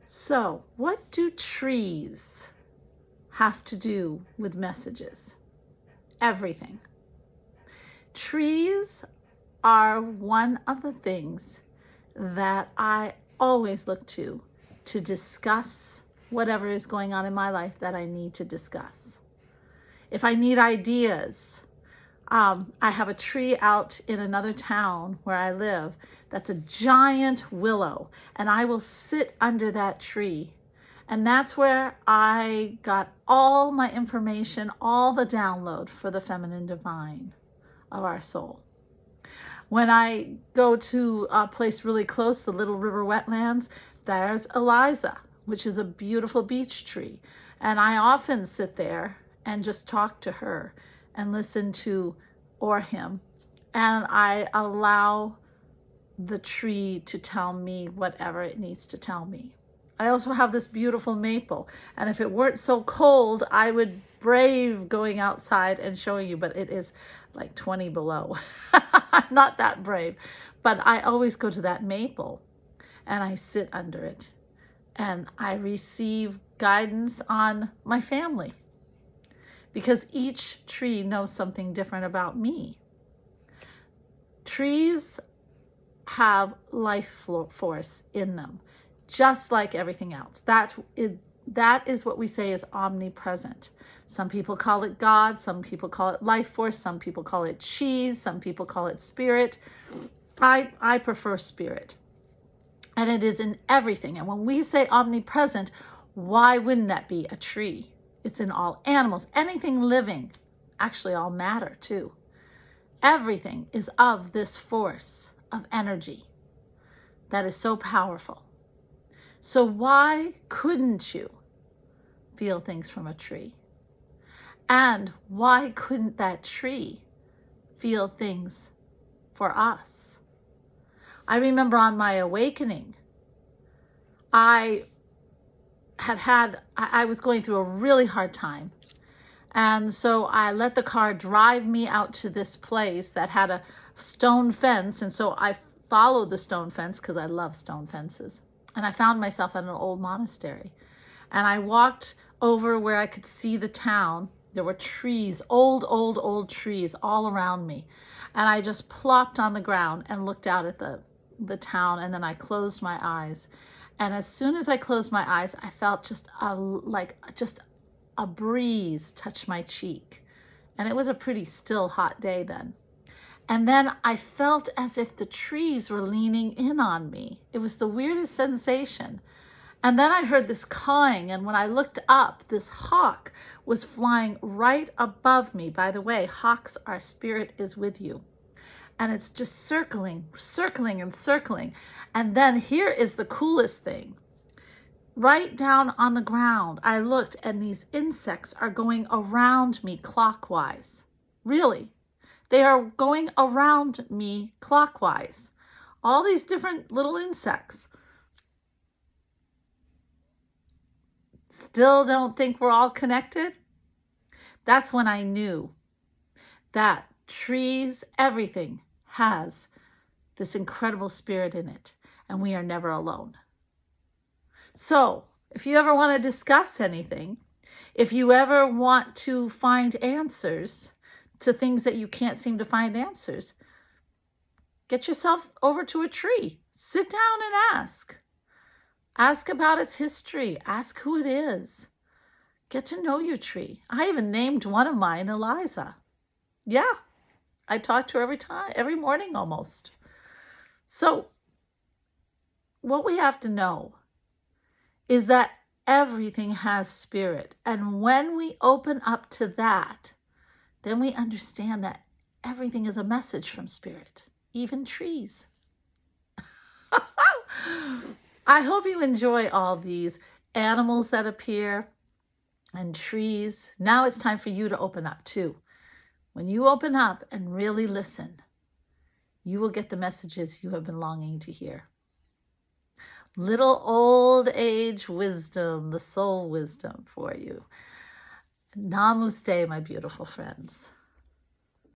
So, what do trees have to do with messages? Everything. Trees are one of the things that I always look to discuss whatever is going on in my life that I need to discuss. If I need ideas, I have a tree out in another town where I live that's a giant willow, and I will sit under that tree. And that's where I got all my information, all the download for the feminine divine of our soul. When I go to a place really close, the Little River Wetlands, there's Eliza, which is a beautiful beech tree. And I often sit there and just talk to her and listen to or him. And I allow the tree to tell me whatever it needs to tell me. I also have this beautiful maple, and if it weren't so cold, I would brave going outside and showing you, but it is like 20 below. I'm not that brave, but I always go to that maple and I sit under it and I receive guidance on my family because each tree knows something different about me. Trees have life force in them, just like everything else. That is what we say is omnipresent. Some people call it God, some people call it life force, some people call it cheese, some people call it spirit. I prefer spirit. And it is in everything. And when we say omnipresent, why wouldn't that be a tree? It's in all animals, anything living, actually all matter too. Everything is of this force of energy that is so powerful. So why couldn't you feel things from a tree? And why couldn't that tree feel things for us? I remember on my awakening, I was going through a really hard time. And so I let the car drive me out to this place that had a stone fence. And so I followed the stone fence because I love stone fences. And I found myself at an old monastery. And I walked over where I could see the town. There were trees, old trees all around me. And I just plopped on the ground and looked out at the town. And then I closed my eyes. And as soon as I closed my eyes, I felt just a breeze touch my cheek. And it was a pretty still, hot day then. And then I felt as if the trees were leaning in on me. It was the weirdest sensation. And then I heard this cawing, and when I looked up, this hawk was flying right above me. By the way, hawks, our spirit is with you. And it's just circling. And then here is the coolest thing. Right down on the ground, I looked, and these insects are going around me clockwise. Really. They are going around me clockwise. All these different little insects. Still don't think we're all connected? That's when I knew that trees, everything has this incredible spirit in it, and we are never alone. So if you ever want to discuss anything, if you ever want to find answers to things that you can't seem to find answers, get yourself over to a tree. Sit down and ask. Ask about its history. Ask who it is. Get to know your tree. I even named one of mine Eliza. Yeah, I talk to her every morning almost. So what we have to know is that everything has spirit. And when we open up to that, then we understand that everything is a message from spirit, even trees. I hope you enjoy all these animals that appear and trees. Now it's time for you to open up too. When you open up and really listen, you will get the messages you have been longing to hear. Little old age wisdom, the soul wisdom for you. Namaste, my beautiful friends.